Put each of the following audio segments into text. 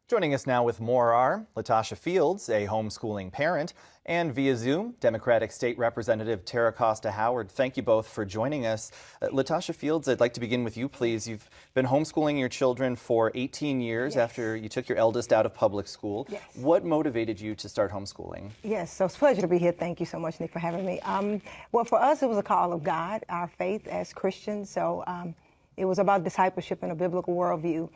Joining us now with more are Latasha Fields, a homeschooling parent, and via Zoom, Democratic State Representative Terra Costa-Howard. Thank you both for joining us. Latasha Fields, I'd like to begin with you, please. You've been homeschooling your children for 18 years after you took your eldest out of public school. What motivated you to start homeschooling? Yes, so it's a pleasure to be here. Thank you so much, Nick, for having me. Well, for us, it was a call of God, our faith as Christians. So it was about discipleship and a biblical worldview.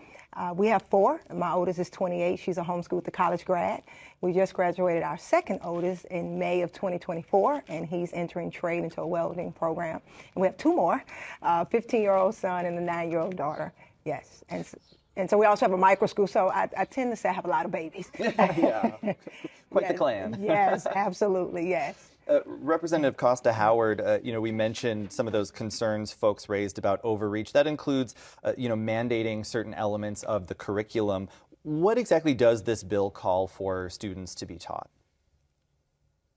We have four. My oldest is 28. She's a homeschool with the college grad. We just graduated our second oldest in May of 2024, and he's entering trade into a welding program. And we have two more, a 15-year-old son and a 9-year-old daughter. Yes. And so we also have a micro school, so I tend to say I have a lot of babies. Yeah, quite the clan. Yes, absolutely, yes. Representative Costa-Howard, we mentioned some of those concerns folks raised about overreach. That includes, mandating certain elements of the curriculum. What exactly does this bill call for students to be taught?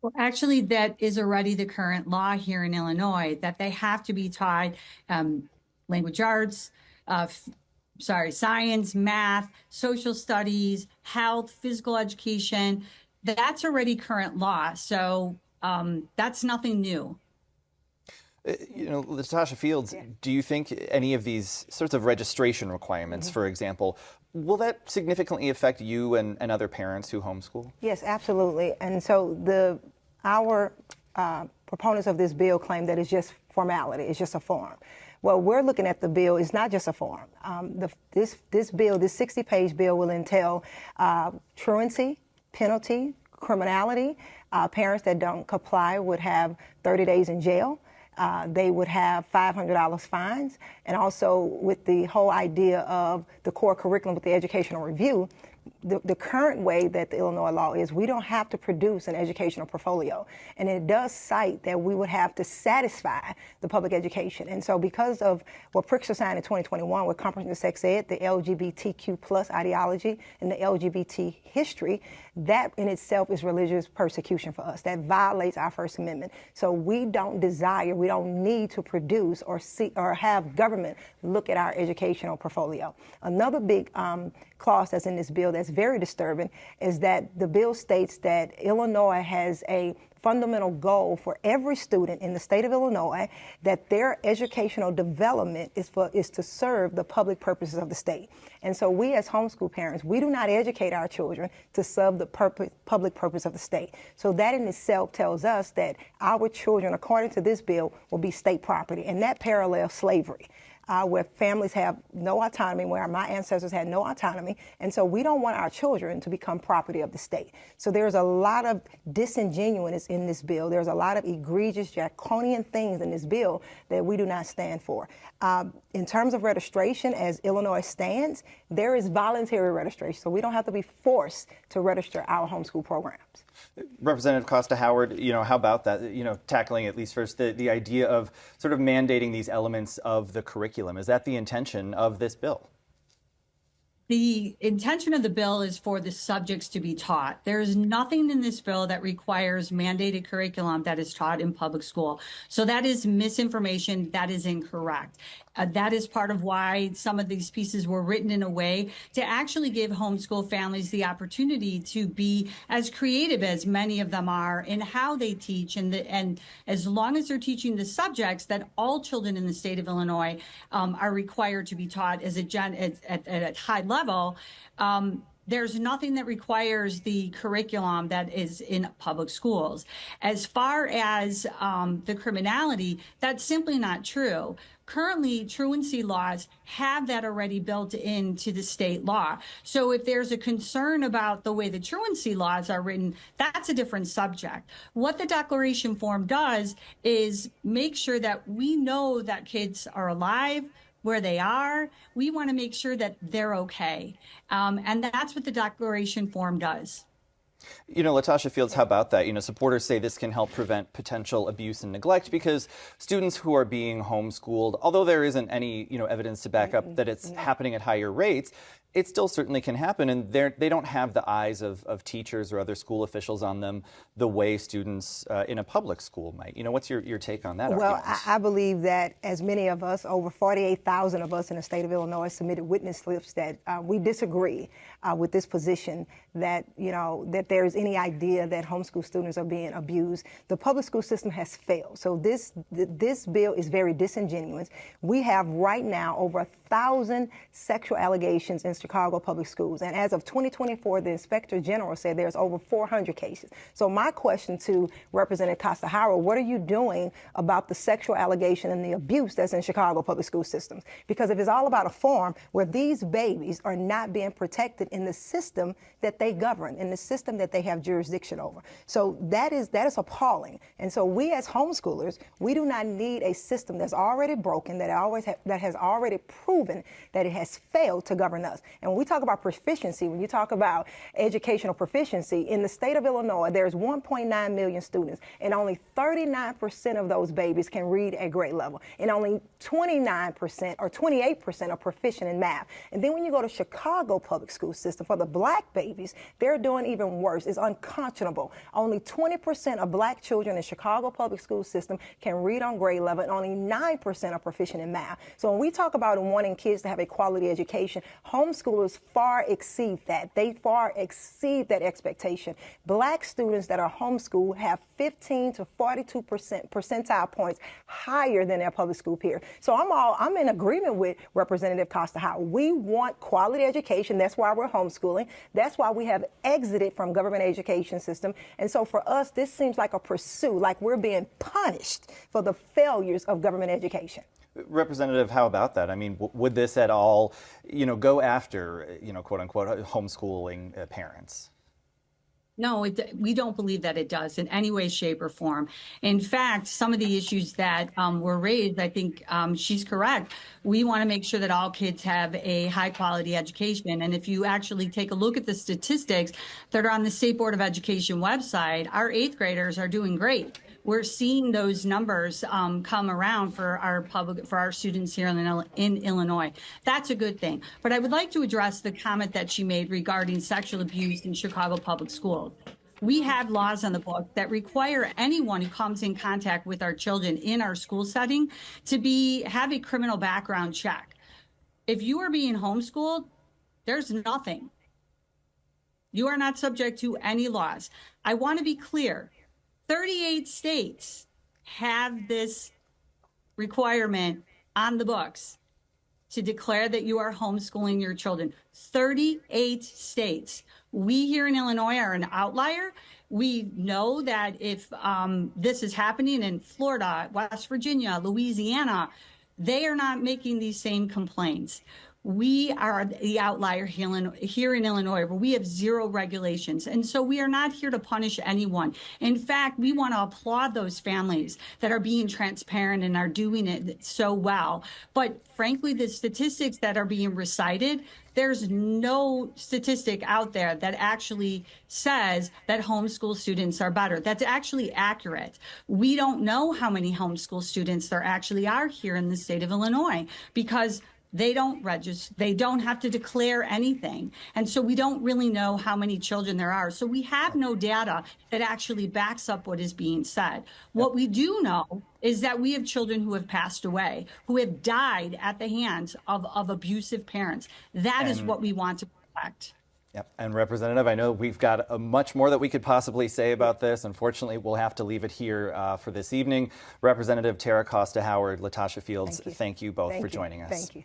Well, actually, that is already the current law here in Illinois, that they have to be taught language arts, science, math, social studies, health, physical education. That's already current law. So that's nothing new. Latasha Fields, do you think any of these sorts of registration requirements, for example, will that significantly affect you and other parents who homeschool? Yes, absolutely. And so our proponents of this bill claim that it's just formality, it's just a form. Well, we're looking at the bill, it's not just a form. This bill, this 60-page bill will entail truancy, penalty, criminality. Parents that don't comply would have 30 days in jail. They would have $500 fines. And also with the whole idea of the core curriculum with the educational review, the current way that the Illinois law is, we don't have to produce an educational portfolio. And it does cite that we would have to satisfy the public education. And so because of what Pritzker signed in 2021 with comprehensive sex ed, the LGBTQ plus ideology, and the LGBT history, that in itself is religious persecution for us. That violates our First Amendment. So we don't need to produce or have government look at our educational portfolio. Another big clause that's in this bill that's very disturbing is that the bill states that Illinois has a fundamental goal for every student in the state of Illinois that their educational development is to serve the public purposes of the state. And so we as homeschool parents, we do not educate our children to serve the public purpose of the state. So that in itself tells us that our children, according to this bill, will be state property, and that parallels slavery. Where families have no autonomy, where my ancestors had no autonomy. And so we don't want our children to become property of the state. So there's a lot of disingenuousness in this bill. There's a lot of egregious, draconian things in this bill that we do not stand for. In terms of registration, as Illinois stands, there is voluntary registration. So we don't have to be forced to register our homeschool programs. Representative Costa-Howard, how about that? Tackling at least first the idea of sort of mandating these elements of the curriculum. Is that the intention of this bill? The intention of the bill is for the subjects to be taught. There is nothing in this bill that requires mandated curriculum that is taught in public school. So that is misinformation. That is incorrect. That is part of why some of these pieces were written in a way to actually give homeschool families the opportunity to be as creative as many of them are in how they teach. And as long as they're teaching the subjects that all children in the state of Illinois are required to be taught as at a high level, there's nothing that requires the curriculum that is in public schools. As far as the criminality, that's simply not true. Currently, truancy laws have that already built into the state law. So if there's a concern about the way the truancy laws are written, that's a different subject. What the declaration form does is make sure that we know that kids are alive, where they are. We want to make sure that they're okay. And that's what the declaration form does. Latasha Fields, how about that? Supporters say this can help prevent potential abuse and neglect because students who are being homeschooled, although there isn't any, evidence to back up that it's happening at higher rates, it still certainly can happen, and they don't have the eyes of teachers or other school officials on them the way students in a public school might. What's your take on that Well, argument? I believe that as many of us, over 48,000 of us in the state of Illinois, submitted witness slips that we disagree with this position that, that there's any idea that homeschool students are being abused. The public school system has failed. So this bill is very disingenuous. We have right now over 1,000 sexual allegations in Chicago public schools. And as of 2024, the Inspector General said there's over 400 cases. So my question to Representative Costa-Howard, what are you doing about the sexual allegation and the abuse that's in Chicago public school systems? Because if it's all about a form where these babies are not being protected in the system that they govern, in the system that they have jurisdiction over. So that is appalling. And so we as homeschoolers, we do not need a system that's already broken, that has already proven that it has failed to govern us. And when we talk about proficiency, when you talk about educational proficiency, in the state of Illinois, there's 1.9 million students, and only 39% of those babies can read at grade level, and only 29% or 28% are proficient in math. And then when you go to Chicago public school system, for the black babies, they're doing even worse. It's unconscionable. Only 20% of black children in Chicago public school system can read on grade level, and only 9% are proficient in math. So when we talk about wanting kids to have a quality education, homeschoolers far exceed that. They far exceed that expectation. Black students that are homeschooled have 15 to 42% percentile points higher than their public school peers. So I'm in agreement with Representative Costa-Howard. We want quality education. That's why we're homeschooling. That's why we have exited from government education system. And so for us, this seems like a pursuit, like we're being punished for the failures of government education. Representative, how about that? I mean, would this at all, go after, quote unquote, homeschooling parents? No, we don't believe that it does in any way, shape, or form. In fact, some of the issues that were raised, I think she's correct. We want to make sure that all kids have a high-quality education. And if you actually take a look at the statistics that are on the State Board of Education website, our 8th graders are doing great. We're seeing those numbers come around for our students here in Illinois. That's a good thing. But I would like to address the comment that she made regarding sexual abuse in Chicago public schools. We have laws on the book that require anyone who comes in contact with our children in our school setting to have a criminal background check. If you are being homeschooled, there's nothing. You are not subject to any laws. I want to be clear. 38 states have this requirement on the books to declare that you are homeschooling your children. 38 states. We here in Illinois are an outlier. We know that if this is happening in Florida, West Virginia, Louisiana, they are not making these same complaints. We are the outlier here in Illinois, where we have zero regulations. And so we are not here to punish anyone. In fact, we want to applaud those families that are being transparent and are doing it so well. But frankly, the statistics that are being recited, there's no statistic out there that actually says that homeschool students are better. That's actually accurate. We don't know how many homeschool students there actually are here in the state of Illinois, because they don't register. They don't have to declare anything. And so we don't really know how many children there are. So we have no data that actually backs up what is being said. What we do know is that we have children who have passed away, who have died at the hands of abusive parents. That is what we want to protect. Yep. And Representative, I know we've got much more that we could possibly say about this. Unfortunately, we'll have to leave it here for this evening. Representative Terra Costa-Howard, Latasha Fields, thank you both for joining us. Thank you.